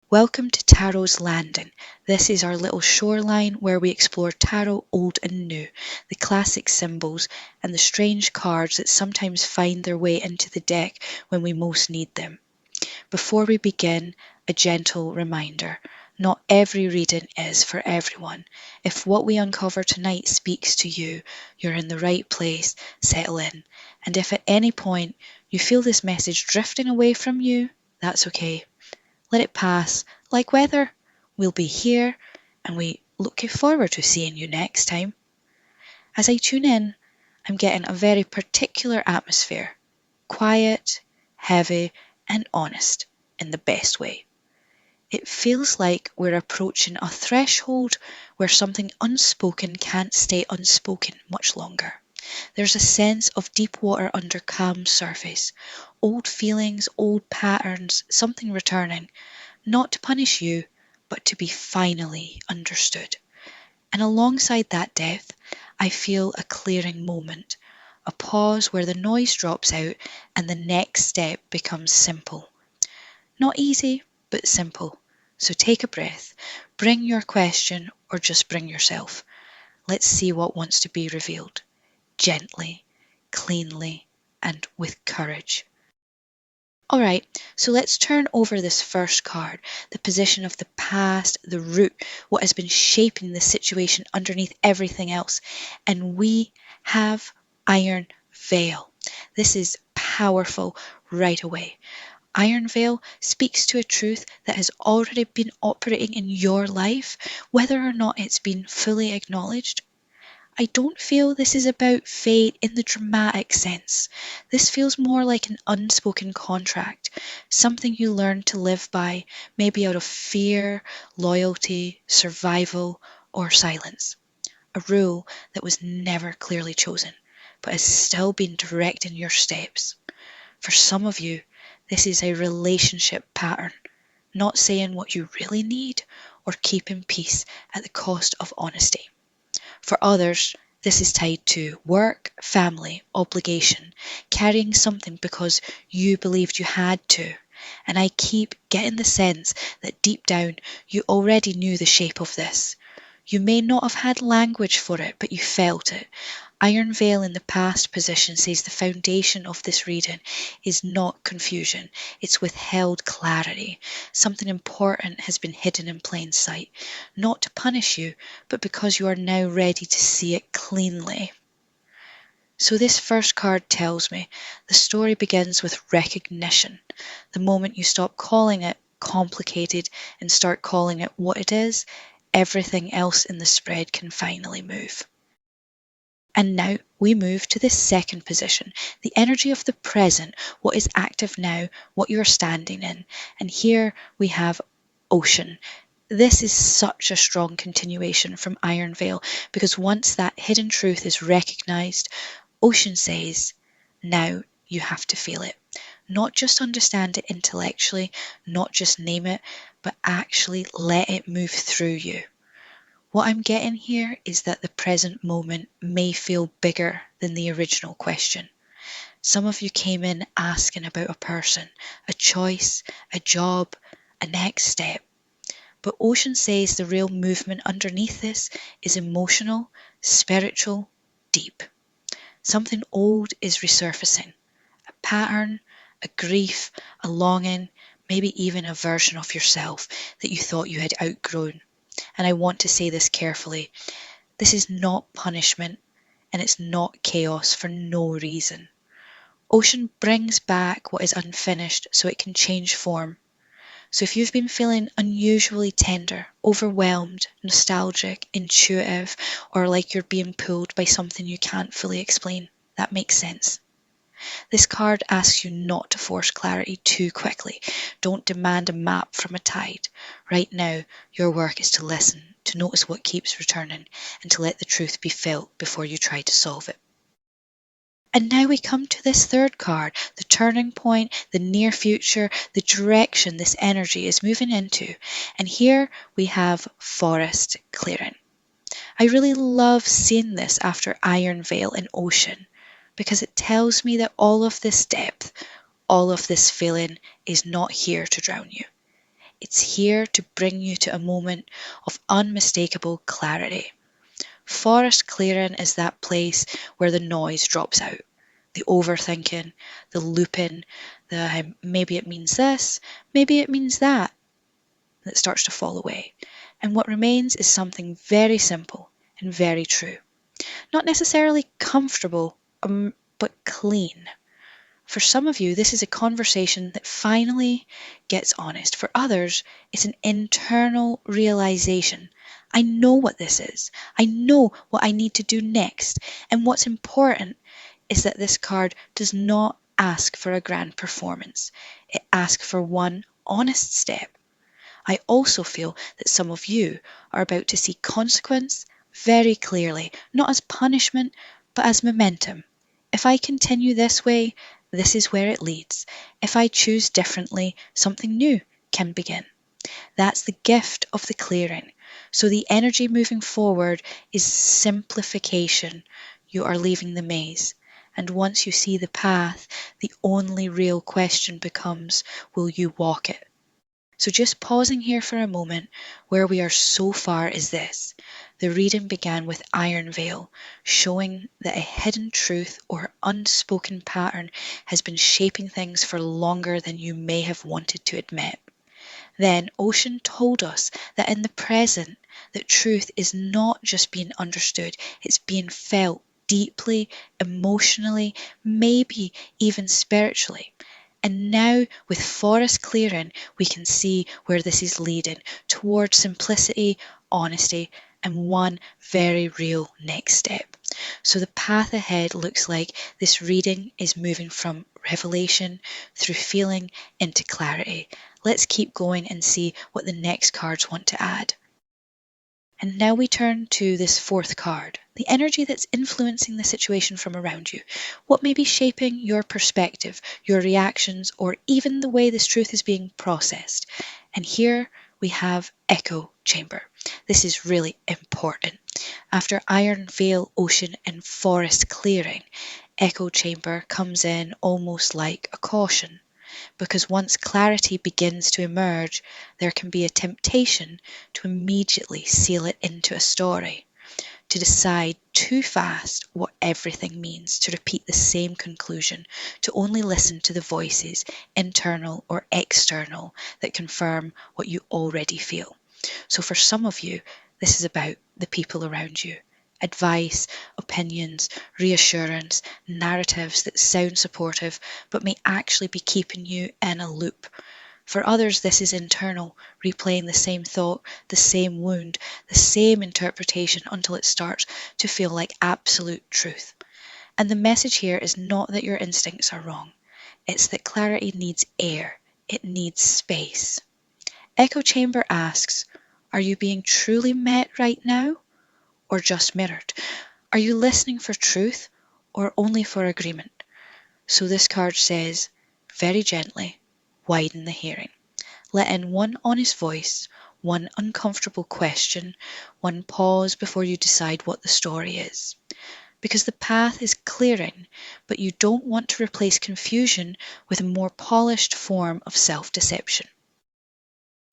Welcome to Tarot's Landing. This is our little shoreline where we explore tarot old and new, the classic symbols, and the strange cards that sometimes find their way into the deck when we most need them. Before we begin, a gentle reminder. Not every reading is for everyone. If what we uncover tonight speaks to you, you're in the right place, settle in. And if at any point you feel this message drifting away from you, that's okay. Let it pass, like weather. We'll be here, and we look forward to seeing you next time. As I tune in, I'm getting a very particular atmosphere. Quiet, heavy, and honest in the best way. It feels like we're approaching a threshold where something unspoken can't stay unspoken much longer. There's a sense of deep water under calm surface, old feelings, old patterns, something returning, not to punish you, but to be finally understood. And alongside that depth, I feel a clearing moment, a pause where the noise drops out and the next step becomes simple. Not easy, but simple. So take a breath, bring your question, or just bring yourself. Let's see what wants to be revealed. Gently, cleanly, and with courage. Alright, so let's turn over this first card, the position of the past, the root, what has been shaping the situation underneath everything else. And we have Iron Veil. This is powerful right away. Iron Veil speaks to a truth that has already been operating in your life, whether or not it's been fully acknowledged. I don't feel this is about fate in the dramatic sense. This feels more like an unspoken contract, something you learn to live by, maybe out of fear, loyalty, survival, or silence. A rule that was never clearly chosen, but has still been directing your steps. For some of you, this is a relationship pattern, not saying what you really need or keeping peace at the cost of honesty. For others, this is tied to work, family, obligation, carrying something because you believed you had to. And I keep getting the sense that deep down you already knew the shape of this. You may not have had language for it, but you felt it. Iron Veil in the past position says the foundation of this reading is not confusion, it's withheld clarity. Something important has been hidden in plain sight, not to punish you, but because you are now ready to see it cleanly. So this first card tells me the story begins with recognition. The moment you stop calling it complicated and start calling it what it is, everything else in the spread can finally move. And now we move to the second position, the energy of the present, what is active now, what you're standing in. And here we have ocean. This is such a strong continuation from Iron Veil because once that hidden truth is recognized, ocean says, now you have to feel it. Not just understand it intellectually, not just name it, but actually let it move through you. What I'm getting here is that the present moment may feel bigger than the original question. Some of you came in asking about a person, a choice, a job, a next step. But Ocean says the real movement underneath this is emotional, spiritual, deep. Something old is resurfacing. A pattern, a grief, a longing, maybe even a version of yourself that you thought you had outgrown. And I want to say this carefully. This is not punishment, and it's not chaos for no reason. Ocean brings back what is unfinished so it can change form. So if you've been feeling unusually tender, overwhelmed, nostalgic, intuitive, or like you're being pulled by something you can't fully explain, that makes sense. This card asks you not to force clarity too quickly. Don't demand a map from a tide. Right now, your work is to listen, to notice what keeps returning, and to let the truth be felt before you try to solve it. And now we come to this third card, the turning point, the near future, the direction this energy is moving into. And here we have forest clearing. I really love seeing this after Iron Veil and Ocean, because it tells me that all of this depth, all of this feeling is not here to drown you. It's here to bring you to a moment of unmistakable clarity. Forest clearing is that place where the noise drops out. The overthinking, the looping, the maybe it means this, maybe it means that starts to fall away. And what remains is something very simple and very true. Not necessarily comfortable, but clean. For some of you, this is a conversation that finally gets honest. For others, it's an internal realization. I know what this is. I know what I need to do next. And what's important is that this card does not ask for a grand performance. It asks for one honest step. I also feel that some of you are about to see consequence very clearly, not as punishment, but as momentum. If I continue this way, this is where it leads. If I choose differently, something new can begin. That's the gift of the clearing. So the energy moving forward is simplification. You are leaving the maze. And once you see the path, the only real question becomes, will you walk it? So just pausing here for a moment, where we are so far is this. The reading began with Iron Veil, showing that a hidden truth or unspoken pattern has been shaping things for longer than you may have wanted to admit. Then Ocean told us that in the present, that truth is not just being understood, it's being felt deeply, emotionally, maybe even spiritually. And now, with Forest clearing, we can see where this is leading towards simplicity, honesty, and one very real next step. So the path ahead looks like this reading is moving from revelation through feeling into clarity. Let's keep going and see what the next cards want to add. And now we turn to this fourth card, the energy that's influencing the situation from around you. What may be shaping your perspective, your reactions, or even the way this truth is being processed. And here we have Echo Chamber. This is really important. After Iron Veil, Ocean, and Forest clearing, Echo Chamber comes in almost like a caution. Because once clarity begins to emerge, there can be a temptation to immediately seal it into a story, to decide too fast what everything means, to repeat the same conclusion, to only listen to the voices, internal or external, that confirm what you already feel. So for some of you, this is about the people around you. Advice, opinions, reassurance, narratives that sound supportive but may actually be keeping you in a loop. For others, this is internal, replaying the same thought, the same wound, the same interpretation until it starts to feel like absolute truth. And the message here is not that your instincts are wrong. It's that clarity needs air. It needs space. Echo Chamber asks, are you being truly met right now? Or just mirrored? Are you listening for truth or only for agreement? So this card says, very gently, widen the hearing. Let in one honest voice, one uncomfortable question, one pause before you decide what the story is. Because the path is clearing, but you don't want to replace confusion with a more polished form of self-deception.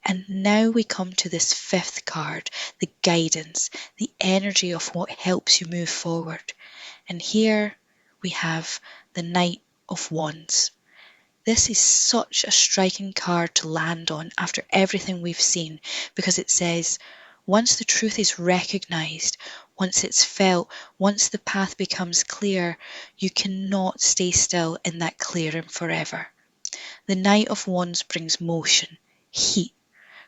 And now we come to this fifth card, the guidance, the energy of what helps you move forward. And here we have the Knight of Wands. This is such a striking card to land on after everything we've seen, because it says, once the truth is recognized, once it's felt, once the path becomes clear, you cannot stay still in that clearing forever. The Knight of Wands brings motion, heat,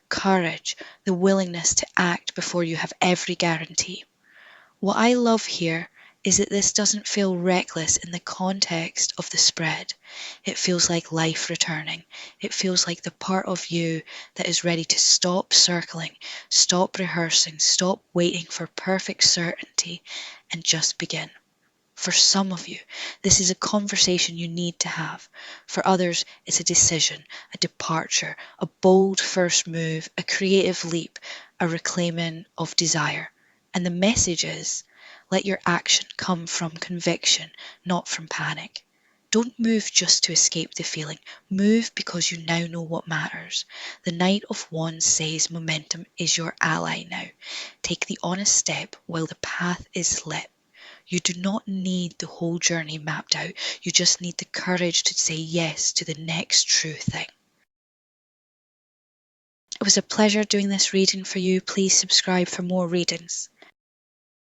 courage, the willingness to act before you have every guarantee. What I love here is that this doesn't feel reckless in the context of the spread. It feels like life returning. It feels like the part of you that is ready to stop circling, stop rehearsing, stop waiting for perfect certainty, and just begin. For some of you, this is a conversation you need to have. For others, it's a decision, a departure, a bold first move, a creative leap, a reclaiming of desire. And the message is, let your action come from conviction, not from panic. Don't move just to escape the feeling. Move because you now know what matters. The Knight of Wands says momentum is your ally now. Take the honest step while the path is lit. You do not need the whole journey mapped out. You just need the courage to say yes to the next true thing. It was a pleasure doing this reading for you. Please subscribe for more readings.